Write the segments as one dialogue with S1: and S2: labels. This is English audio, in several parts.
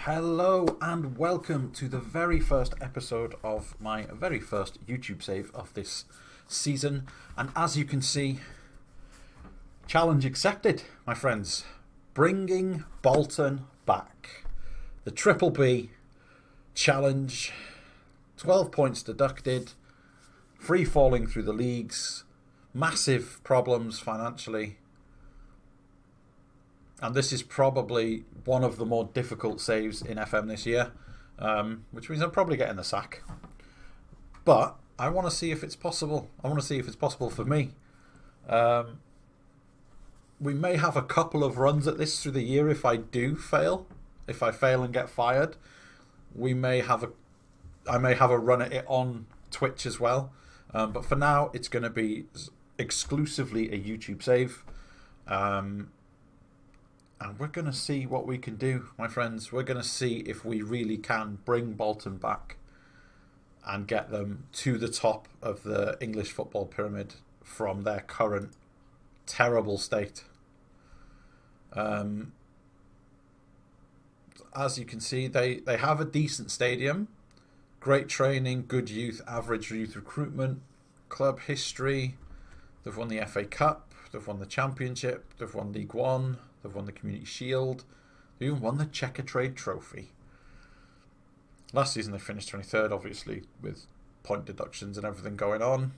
S1: Hello and welcome to the very first episode of my very first YouTube save of this season. And as you can see, challenge accepted, my friends. Bringing Bolton back. The Triple B challenge, 12 points deducted, free falling through the leagues, massive problems financially. And this is probably one of the more difficult saves in FM this year, which means I'm probably getting the sack. But I want to see if it's possible. I want to see if it's possible for me. We may have a couple of runs at this through the year if I do fail. If I fail and get fired, I may have a run at it on Twitch as well. But for now, it's going to be exclusively a YouTube save. And we're going to see what we can do, my friends. We're going to see if we really can bring Bolton back and get them to the top of the English football pyramid from their current terrible state. As you can see, they have a decent stadium, great training, good youth, average youth recruitment, club history. They've won the FA Cup, they've won the Championship, they've won League One, they've won the Community Shield, they even won the Checker Trade Trophy. Last season they finished 23rd, obviously, with point deductions and everything going on.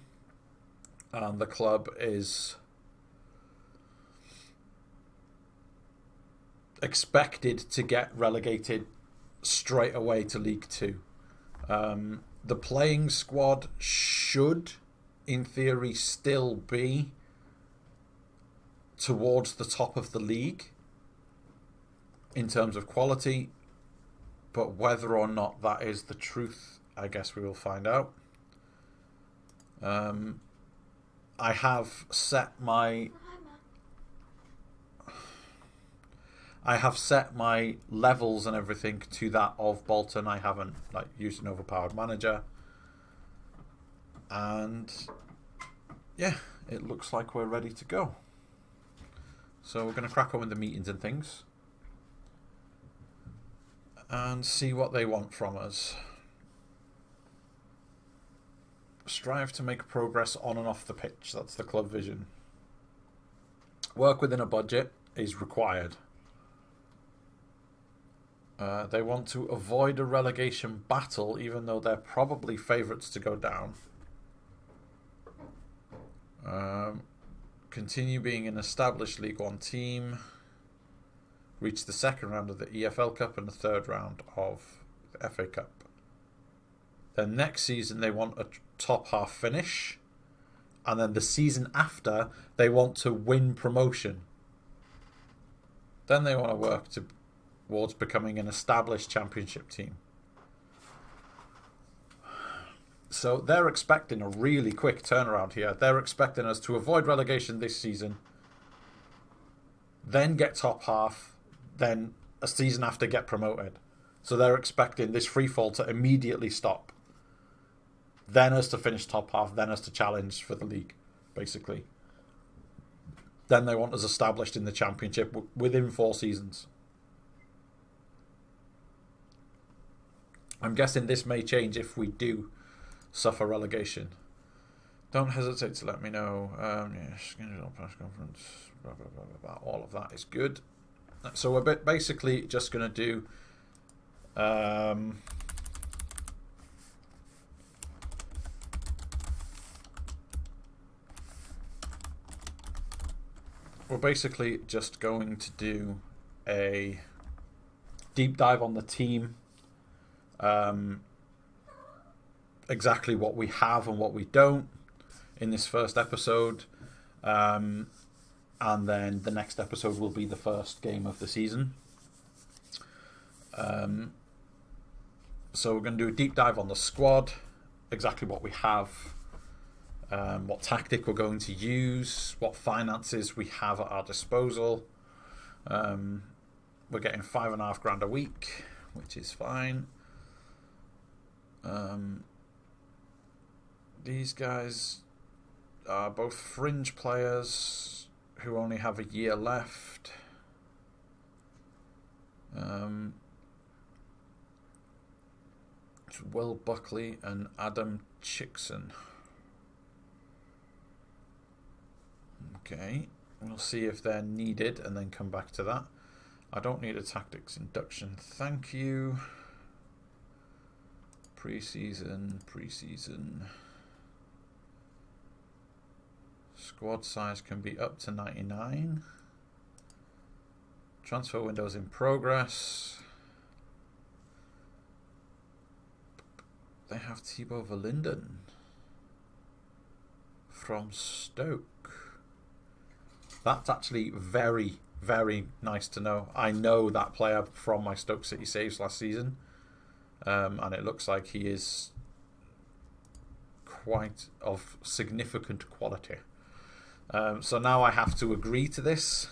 S1: And the club is expected to get relegated straight away to League Two. The playing squad should, in theory, still be towards the top of the league in terms of quality, but whether or not that is the truth, I guess we will find out. I have set my levels and everything to that of Bolton. I haven't used an overpowered manager, and yeah, it looks like we're ready to go. So we're going to crack on with the meetings and things and see what they want from us. Strive to make progress on and off the pitch. That's the club vision. Work within a budget is required. They want to avoid a relegation battle, even though they're probably favourites to go down. Continue being an established League One team. Reach the second round of the EFL Cup and the third round of the FA Cup. Then next season they want a top half finish. And then the season after they want to win promotion. Then they want to work towards becoming an established championship team. So they're expecting a really quick turnaround here. They're expecting us to avoid relegation this season, then get top half, then a season after get promoted. So they're expecting this free fall to immediately stop. Then us to finish top half, then us to challenge for the league, basically. Then they want us established in the championship within 4 seasons. I'm guessing this may change if we do suffer relegation. Don't hesitate to let me know. Schedule press conference. Blah, blah, blah, blah, blah. All of that is good. So we're basically just going to do a deep dive on the team. Exactly what we have and what we don't in this first episode, and then the next episode will be the first game of the season. So we're going to do a deep dive on the squad, exactly what we have, what tactic we're going to use, what finances we have at our disposal. We're getting $5,500 a week, which is fine. These guys are both fringe players who only have a year left. Will Buckley and Adam Chickson. Okay, we'll see if they're needed and then come back to that. I don't need a tactics induction, thank you. Pre-season. Squad size can be up to 99. Transfer windows in progress. They have Thibaut Verlinden from Stoke. That's actually very, very nice to know. I know that player from my Stoke City saves last season. And it looks like he is quite of significant quality. So now I have to agree to this.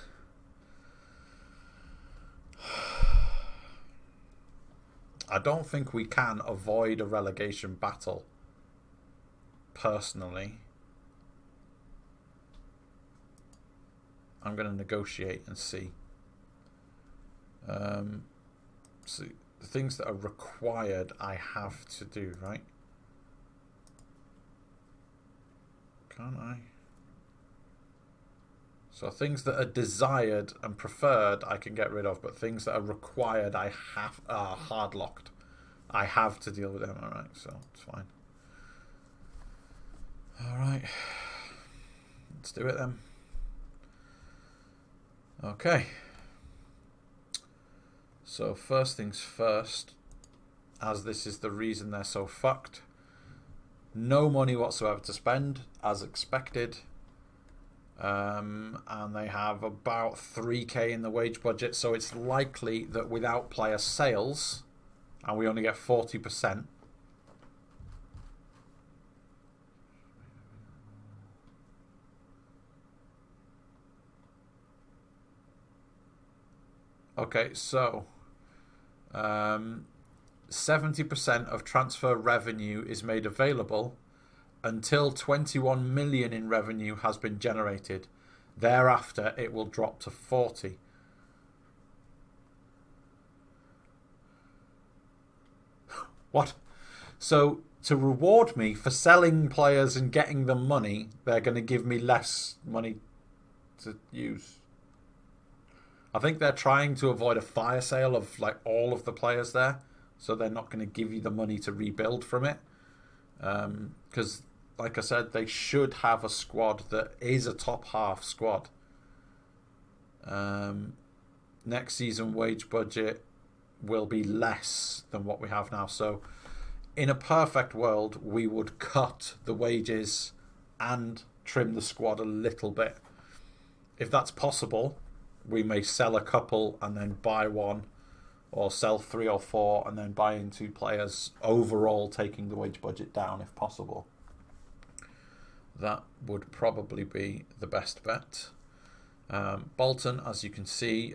S1: I don't think we can avoid a relegation battle, personally. I'm going to negotiate and see. So the things that are required, I have to do, right? Can't I? So things that are desired and preferred, I can get rid of, but things that are required, I have are hard locked. I have to deal with them. All right, so it's fine. All right, let's do it then. Okay. So first things first, as this is the reason they're so fucked. No money whatsoever to spend, as expected. And they have about 3k in the wage budget, so it's likely that without player sales, and we only get 40%. Okay, so 70% of transfer revenue is made available until 21 million in revenue has been generated. Thereafter, it will drop to 40. What? So, to reward me for selling players and getting them money, they're going to give me less money to use. I think they're trying to avoid a fire sale of like all of the players there, so they're not going to give you the money to rebuild from it. Because, like I said, they should have a squad that is a top half squad. Next season wage budget will be less than what we have now. So, in a perfect world, we would cut the wages and trim the squad a little bit. If that's possible, we may sell a couple and then buy one, or sell 3 or 4 and then buy in 2 players, overall taking the wage budget down if possible. That would probably be the best bet. Bolton, as you can see,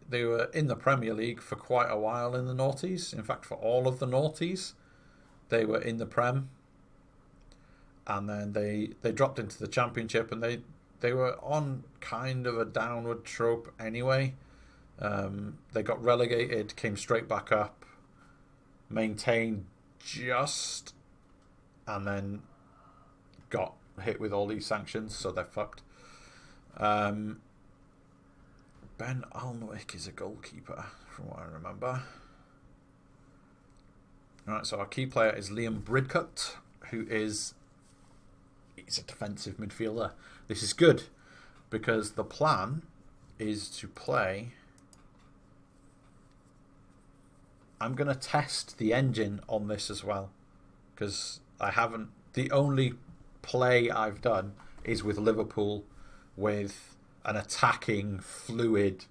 S1: they were in the Premier League for quite a while in the noughties. In fact, for all of the noughties, they were in the Prem. And then they dropped into the Championship, and they were on kind of a downward trope anyway. They got relegated, came straight back up, maintained just, and then got hit with all these sanctions, so they're fucked. Ben Alnwick is a goalkeeper, from what I remember. Alright, so our key player is Liam Bridcut, he's a defensive midfielder. This is good, because the plan is to play... I'm going to test the engine on this as well, because the only play I've done is with Liverpool with an attacking, fluid,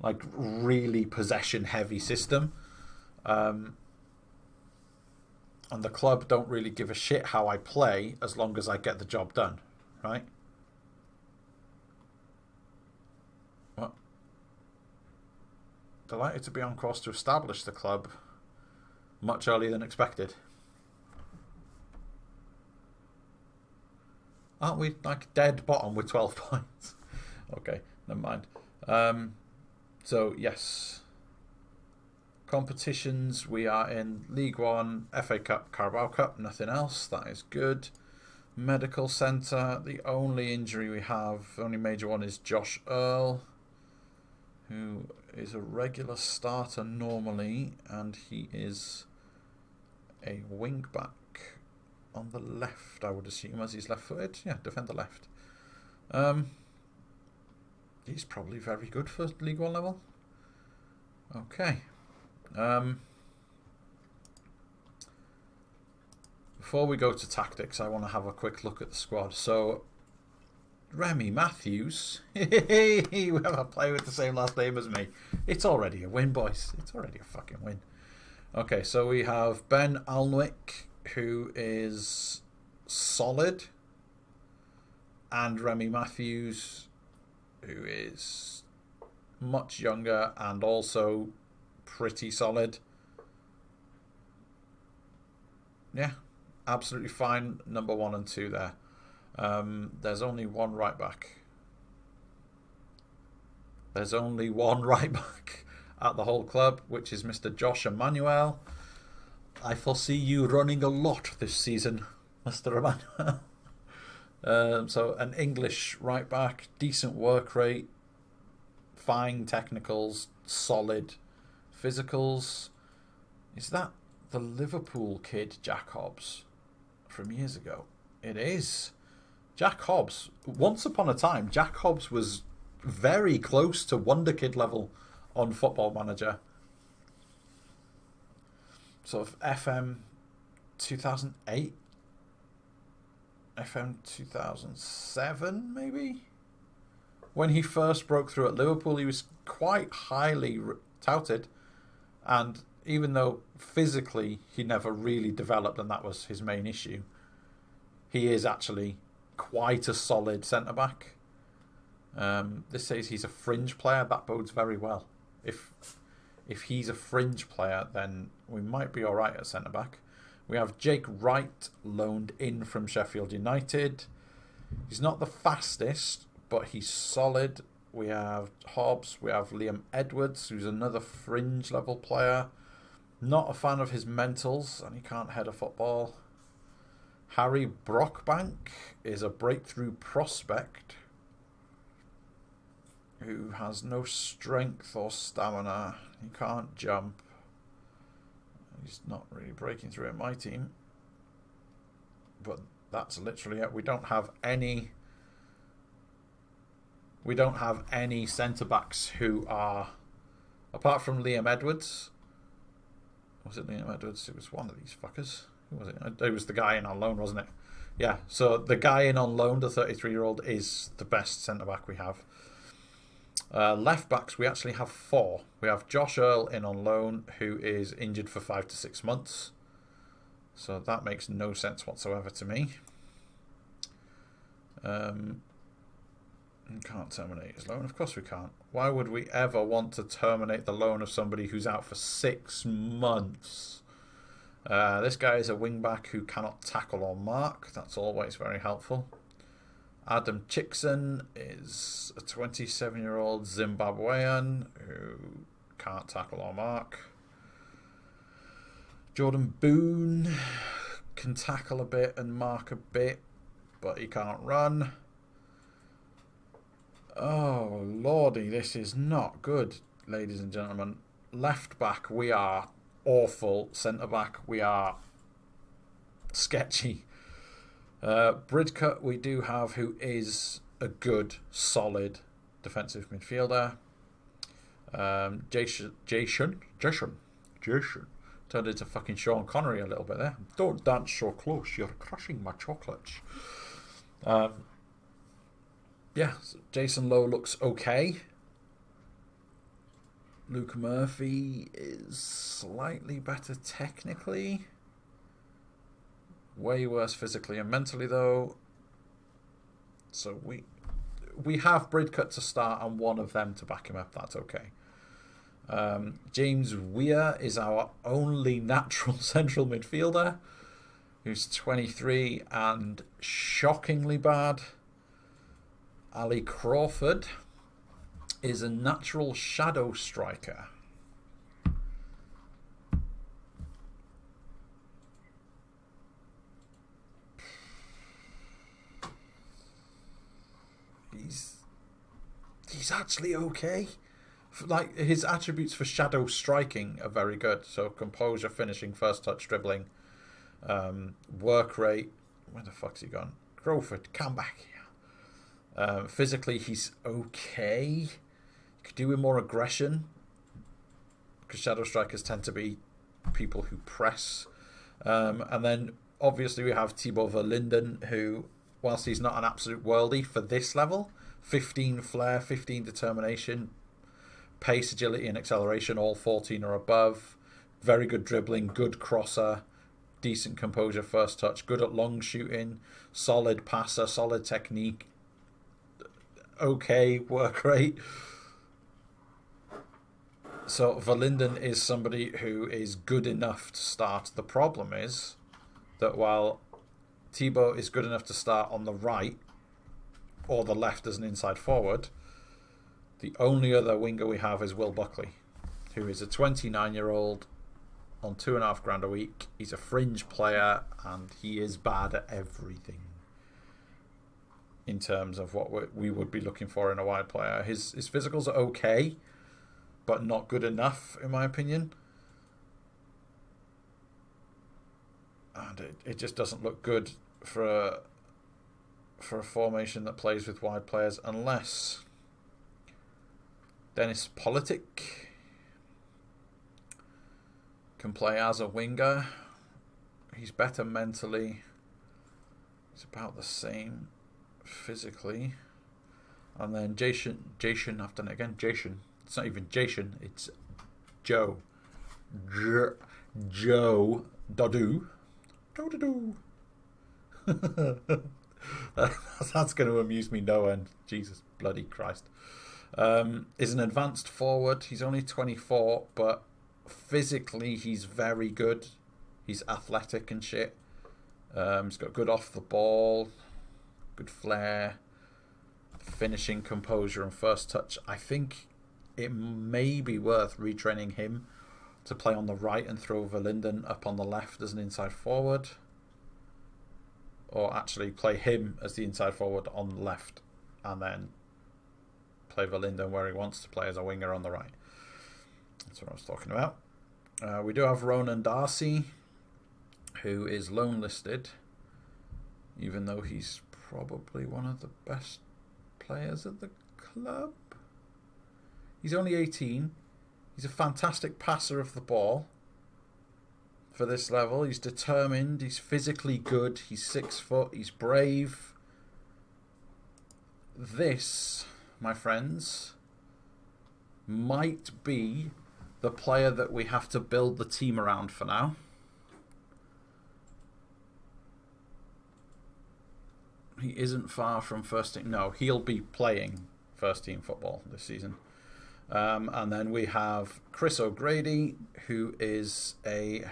S1: like really possession heavy system. And the club don't really give a shit how I play as long as I get the job done, right? What? Delighted to be on course to establish the club much earlier than expected. Aren't we like dead bottom with 12 points? Okay, never mind. So, yes. Competitions, we are in League One, FA Cup, Carabao Cup, nothing else. That is good. Medical Centre, the only injury we have, only major one, is Josh Earl, who is a regular starter normally, and he is a wing back on the left, I would assume, as he's left-footed. Yeah, defender left. He's probably very good for League One level. Okay. Before we go to tactics, I want to have a quick look at the squad. So, Remy Matthews. We have a player with the same last name as me. It's already a win, boys. It's already a fucking win. Okay, so we have Ben Alnwick, who is solid, and Remy Matthews, who is much younger and also pretty solid. Yeah, absolutely fine. Number 1 and 2 there. There's only one right back. There's only one right back at the whole club, which is Mr. Josh Emmanuel. I foresee you running a lot this season, Mr. Emmanuel. So an English right back, decent work rate, fine technicals, solid physicals. Is that the Liverpool kid, Jack Hobbs, from years ago? It is. Jack Hobbs. Once upon a time, Jack Hobbs was very close to Wonder Kid level on Football Manager. Sort of FM 2008, FM 2007 maybe. When he first broke through at Liverpool, he was quite highly touted, and even though physically he never really developed and that was his main issue, he is actually quite a solid centre-back. This says he's a fringe player. That bodes very well. If he's a fringe player, then we might be all right at centre-back. We have Jake Wright loaned in from Sheffield United. He's not the fastest, but he's solid. We have Hobbs. We have Liam Edwards, who's another fringe level player. Not a fan of his mentals, and he can't head a football. Harry Brockbank is a breakthrough prospect who has no strength or stamina. He can't jump. He's not really breaking through in my team. But that's literally it. We don't have any centre-backs who are, apart from Liam Edwards. Was it Liam Edwards? It was one of these fuckers. Who was it? It was the guy in on loan, wasn't it? Yeah, so the guy in on loan, the 33-year-old, is the best centre-back we have. Left-backs, we actually have 4. We have Josh Earl in on loan, who is injured for 5 to 6 months. So that makes no sense whatsoever to me. Can't terminate his loan. Of course we can't. Why would we ever want to terminate the loan of somebody who's out for 6 months? This guy is a wing-back who cannot tackle or mark. That's always very helpful. Adam Chickson is a 27-year-old Zimbabwean who can't tackle or mark. Jordan Boone can tackle a bit and mark a bit, but he can't run. Oh, lordy, this is not good, ladies and gentlemen. Left back, we are awful. Centre back, we are sketchy. Bridcut, we do have, who is a good, solid defensive midfielder. Jason turned into fucking Sean Connery a little bit there. Don't dance so close, you're crushing my chocolates. Yeah, so Jason Lowe looks okay. Luke Murphy is slightly better technically. Way worse physically and mentally, though. So we have Bridcut to start and one of them to back him up. That's okay. James Weir is our only natural central midfielder, who's 23 and shockingly bad. Ali Crawford is a natural shadow striker. he's actually okay. Like, his attributes for shadow striking are very good. So composure, finishing, first touch, dribbling, work rate. Where the fuck's he gone? Crowford, come back here. Physically, he's okay. You could do with more aggression, because shadow strikers tend to be people who press. And then obviously we have Thibaut Verlinden, who, whilst he's not an absolute worldie for this level, 15 flair, 15 determination, pace, agility and acceleration, all 14 or above. Very good dribbling, good crosser, decent composure, first touch, good at long shooting, solid passer, solid technique, okay work rate. So Verlinden is somebody who is good enough to start. The problem is that while Thibaut is good enough to start on the right or the left as an inside forward, the only other winger we have is Will Buckley, who is a 29-year-old on $2,500 a week. He's a fringe player and he is bad at everything in terms of what we would be looking for in a wide player. His physicals are okay, but not good enough, in my opinion. And it just doesn't look good for a formation that plays with wide players, unless Dennis Politic can play as a winger. He's better mentally. He's about the same physically. And then Jason, I've done it again. Jason. It's not even Jason, it's Joe. Joe Dodoo. Dodoo. That's going to amuse me no end. Jesus bloody Christ. Is an advanced forward. He's only 24, but physically he's very good. He's athletic and shit. He's got good off the ball, good flair, finishing, composure and first touch. I think it may be worth retraining him to play on the right and throw Verlinden up on the left as an inside forward, or actually play him as the inside forward on the left and then play Verlinden where he wants to play as a winger on the right. That's what I was talking about. We do have Ronan Darcy, who is loan listed, even though he's probably one of the best players at the club. He's only 18. He's a fantastic passer of the ball for this level. He's determined. He's physically good. He's 6 foot. He's brave. This, my friends, might be the player that we have to build the team around for now. He isn't far from first team. No, he'll be playing first team football this season. And then we have Chris O'Grady, who is a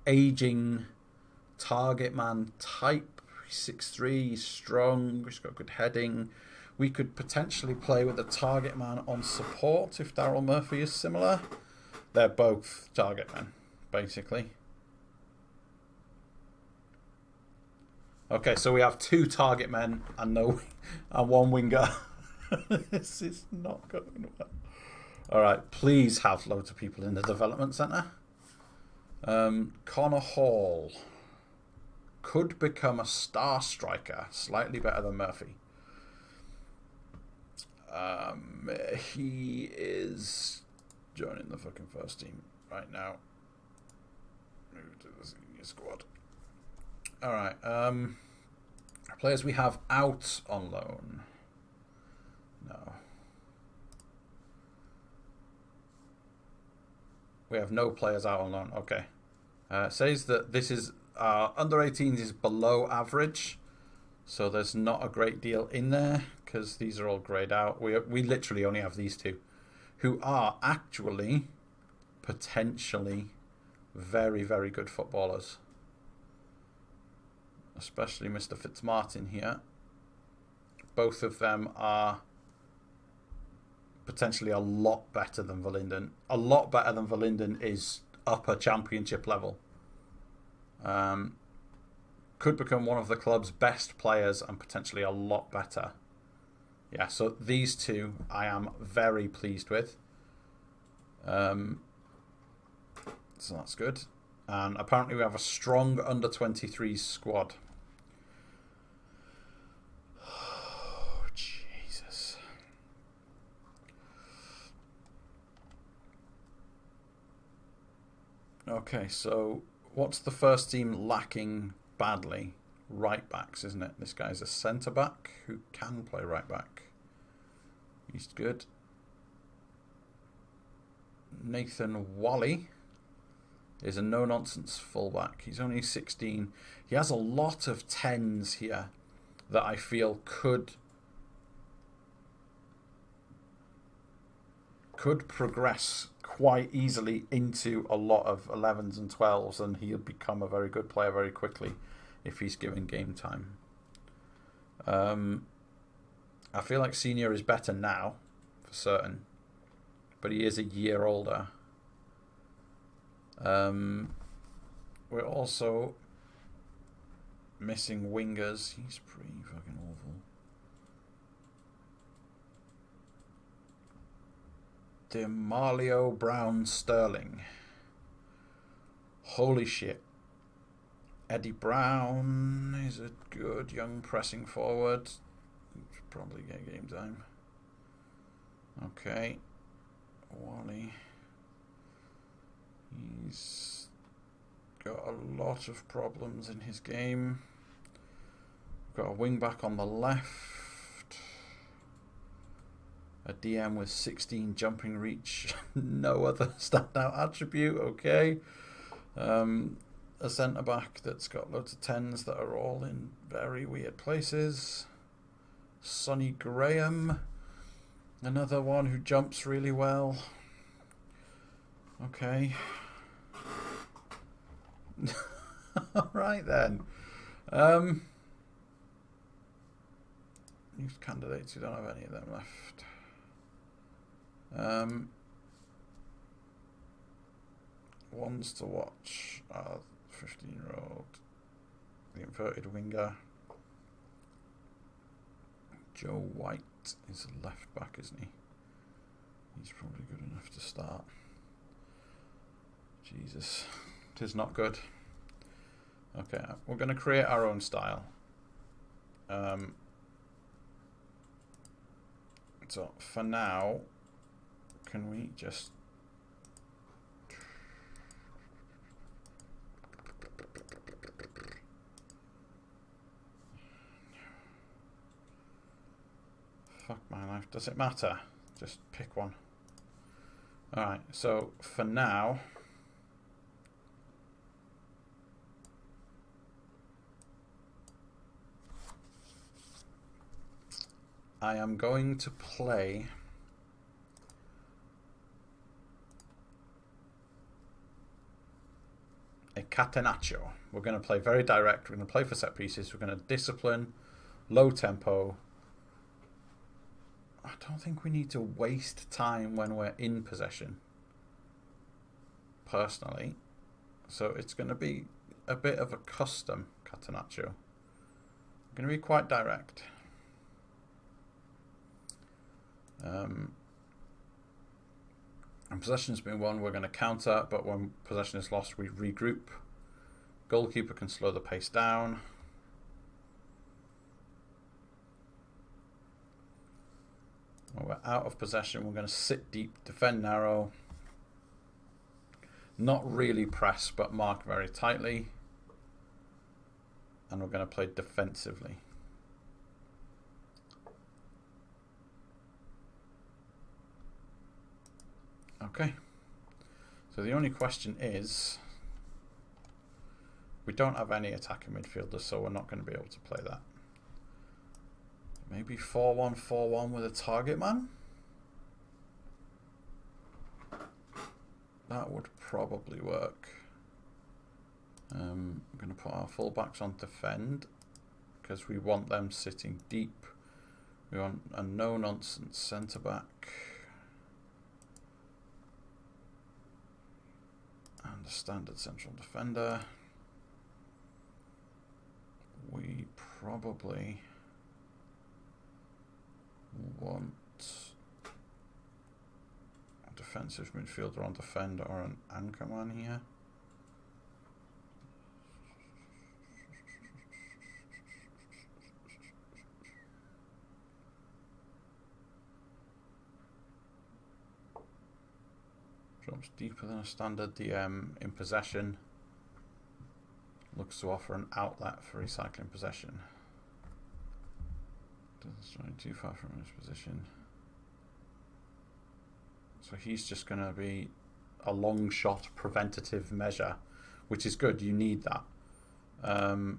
S1: aging target man type. He's 6'3", he's strong, he's got good heading. We could potentially play with a target man on support if Daryl Murphy is similar. They're both target men, basically. Okay, so we have 2 target men and 1 winger. This is not going well. Alright, please have loads of people in the development centre. Connor Hall could become a star striker, slightly better than Murphy. He is joining the fucking first team right now. Move to the senior squad. Alright, players we have out on loan. No. We have no players out on loan. Okay. Says that this is under 18s is below average, so there's not a great deal in there because these are all greyed out. We literally only have these 2, who are actually potentially very, very good footballers, especially Mr. Fitzmartin here. Both of them are potentially a lot better than Verlinden. A lot better than Verlinden is upper championship level. Could become one of the club's best players and potentially a lot better Yeah, so these two I am very pleased with. So that's good. And apparently we have a strong under-23 squad. Oh, Jesus. Okay, so what's the first team lacking badly? Right backs, isn't it? This guy's a centre back who can play right back. He's good. Nathan Wally is a no-nonsense fullback. He's only 16. He has a lot of 10s here that I feel could progress quite easily into a lot of 11s and 12s, and he'll become a very good player very quickly if he's given game time. I feel like Senior is better now, for certain, but he is a year older. We're also missing wingers. He's pretty fucking awful. DeMarlio Brown Sterling. Holy shit. Eddie Brown is a good young pressing forward. Should probably get game time. Okay. Wally. He's got a lot of problems in his game. Got a wing back on the left. A DM with 16 jumping reach. No other standout attribute. Okay. A centre back that's got loads of 10s that are all in very weird places. Sonny Graham. Another one who jumps really well. Okay. Alright then. Youth candidates, we don't have any of them left. Ones to watch are 15-year-old. The inverted winger. Joe White is a left back, isn't he? He's probably good enough to start. Jesus. It is not good. Okay, we're going to create our own style. So, for now, can we just... Fuck my life. Does it matter? Just pick one. Alright, so for now... I am going to play a catenaccio. We're going to play very direct. We're going to play for set pieces. We're going to discipline, low tempo. I don't think we need to waste time when we're in possession, personally. So it's going to be a bit of a custom catenaccio. We're going to be quite direct. And possession's been won, we're going to counter, but when possession is lost, we regroup. Goalkeeper can slow the pace down. When we're out of possession, we're going to sit deep, defend narrow. Not really press, but mark very tightly. And we're going to play defensively. Okay, so the only question is, we don't have any attacking midfielders, so we're not going to be able to play that. Maybe 4-1-4-1 with a target man? That would probably work. I'm going to put our fullbacks on defend, because we want them sitting deep. We want a no-nonsense centre-back. And a standard central defender. We probably want a defensive midfielder on defend or an anchor man here. Drops deeper than a standard DM in possession. Looks to offer an outlet for recycling possession. Doesn't strike too far from his position. So he's just going to be a long shot preventative measure, which is good. You need that. And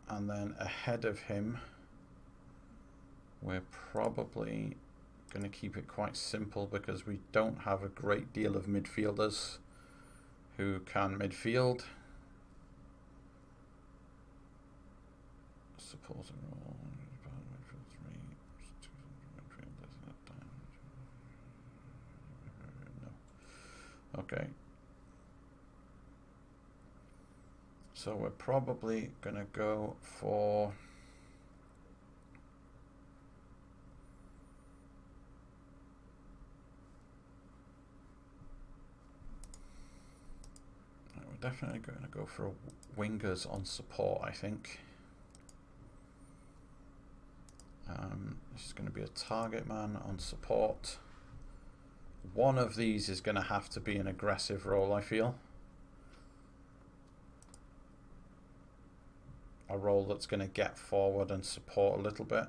S1: then ahead of him, we're probably going to keep it quite simple because we don't have a great deal of midfielders who can midfield. Supporting role. No. Okay. So we're probably going to go for definitely going to go for wingers on support, I think. This is going to be a target man on support. One of these is going to have to be an aggressive role, I feel. A role that's going to get forward and support a little bit.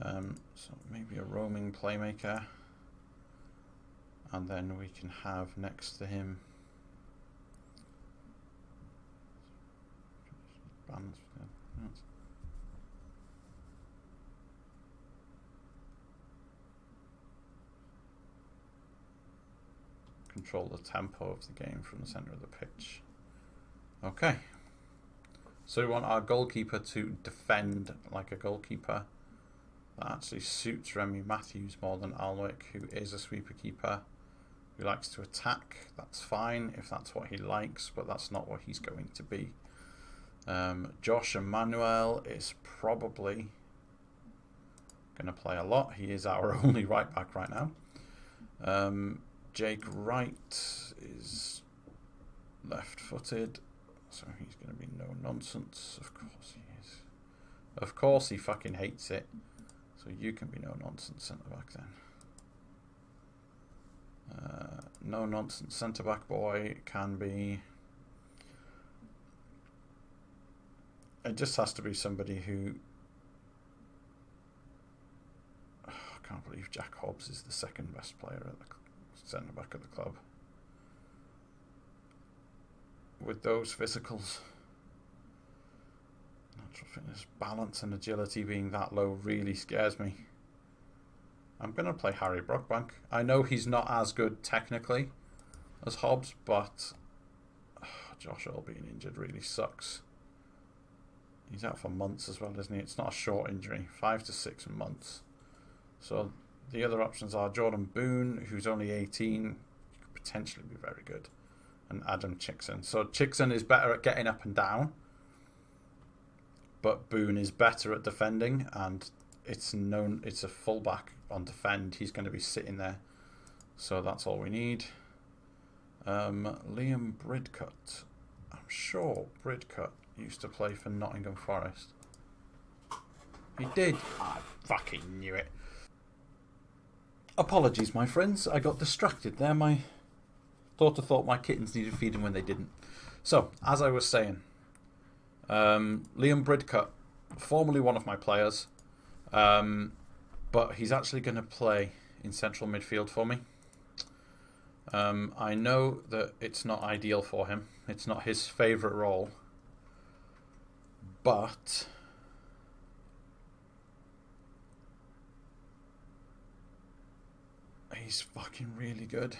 S1: So maybe a roaming playmaker. And then we can have next to him control the tempo of the game from the center of the pitch. Okay, so we want our goalkeeper to defend like a goalkeeper. That actually suits Remy Matthews more than Alnwick, who is a sweeper keeper who likes to attack. That's fine if that's what he likes, but that's not what he's going to be. Josh Emmanuel is probably going to play a lot. He is our only right back right now. Jake Wright is left-footed, so he's going to be no nonsense. Of course he is. Of course he fucking hates it. So you can be no nonsense centre back then. No nonsense centre back boy can be. It just has to be somebody who. I can't believe Jack Hobbs is the second best player at the centre back of the club. With those physicals, natural fitness, balance, and agility being that low really scares me. I'm going to play Harry Brockbank. I know he's not as good technically as Hobbs, but Josh Earl being injured really sucks. He's out for months as well, isn't he? It's not a short injury, 5 to 6 months. So the other options are Jordan Boone, who's only 18, could potentially be very good, and Adam Chickson. So Chickson is better at getting up and down, but Boone is better at defending, and it's known it's a fullback on defend. He's going to be sitting there, so that's all we need. Liam Bridcut. I'm sure Bridcut used to play for Nottingham Forest. He did. I fucking knew it. Apologies, my friends. I got distracted there. My daughter thought my kittens needed feeding when they didn't. So, as I was saying, Liam Bridcut, formerly one of my players, but he's actually going to play in central midfield for me. I know that it's not ideal for him. It's not his favourite role. But he's fucking really good.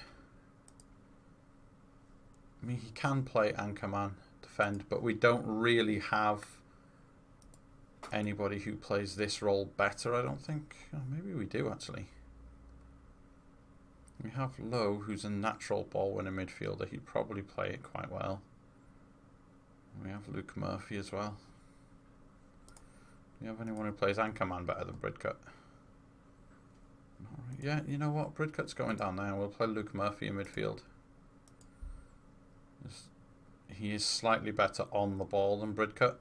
S1: I mean, he can play anchorman, defend, but we don't really have anybody who plays this role better, I don't think. Oh, maybe we do, actually. We have Lowe, who's a natural ball-winner midfielder. He'd probably play it quite well. We have Luke Murphy as well. you have anyone who plays Anchorman better than Bridcut? Yeah, you know what? Bridcut's going down there. We'll play Luke Murphy in midfield. He is slightly better on the ball than Bridcut.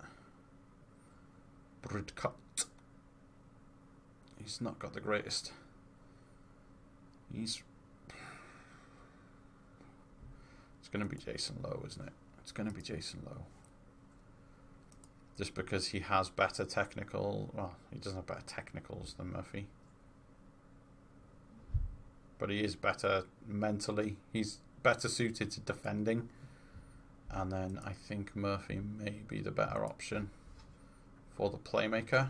S1: He's not got the greatest. It's going to be Jason Lowe, isn't it? It's going to be Jason Lowe. Just because he has better technical... Well, he doesn't have better technicals than Murphy. But he is better mentally. He's better suited to defending. And then I think Murphy may be the better option for the playmaker,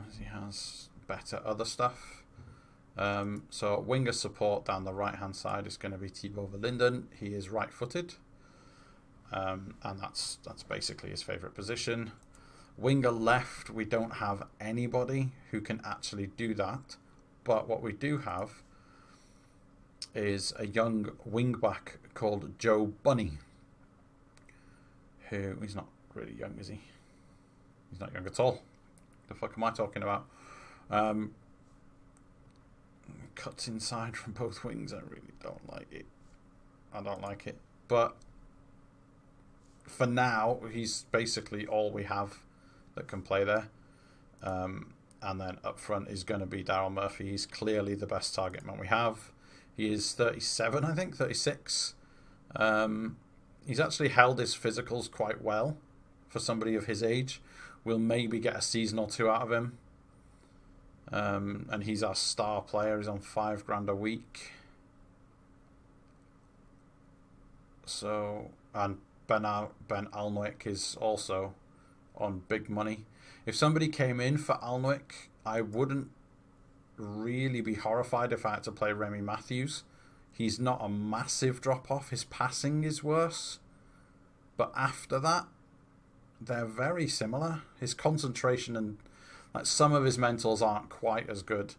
S1: as he has better other stuff. So winger support down the right hand side is going to be Thibaut Verlinden. He is right footed, and that's basically his favourite position. Winger left, we don't have anybody who can actually do that, but what we do have is a young wing-back called Joe Bunny, who, he's not really young, is he? He's not young at all. The fuck am I talking about? Cuts inside from both wings. I really don't like it. I don't like it. But for now, he's basically all we have that can play there. And then up front is going to be Daryl Murphy. He's clearly the best target man we have. He is 37, I think, 36. He's actually held his physicals quite well for somebody of his age. We'll maybe get a season or two out of him. And he's our star player. He's on $5,000 a week. So, and Ben Alnwick is also on big money. If somebody came in for Alnwick, I wouldn't really be horrified if I had to play Remy Matthews. He's not a massive drop off. His passing is worse, but after that they're very similar. His concentration and like some of his mentals aren't quite as good.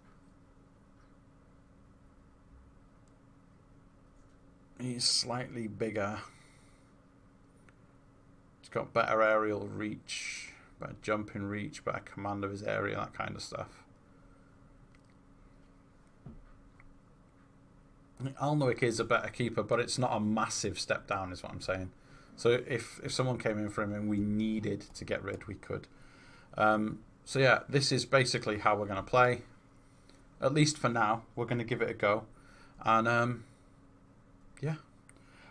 S1: He's slightly bigger. He's got better aerial reach, better jumping reach, better command of his area, that kind of stuff. Alnwick is a better keeper, but it's not a massive step down, is what I'm saying. So if someone came in for him and we needed to get rid, we could. So yeah, this is basically how we're going to play. At least for now, we're going to give it a go. And yeah,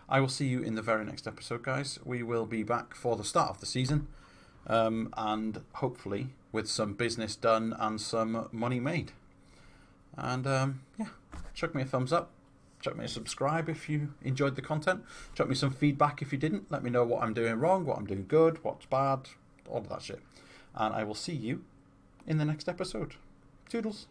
S1: I will see you in the very next episode, guys. We will be back for the start of the season. And hopefully with some business done and some money made. And yeah, chuck me a thumbs up. Chuck me a subscribe if you enjoyed the content. Chuck me some feedback if you didn't. Let me know what I'm doing wrong, what I'm doing good, what's bad, all of that shit. And I will see you in the next episode. Toodles.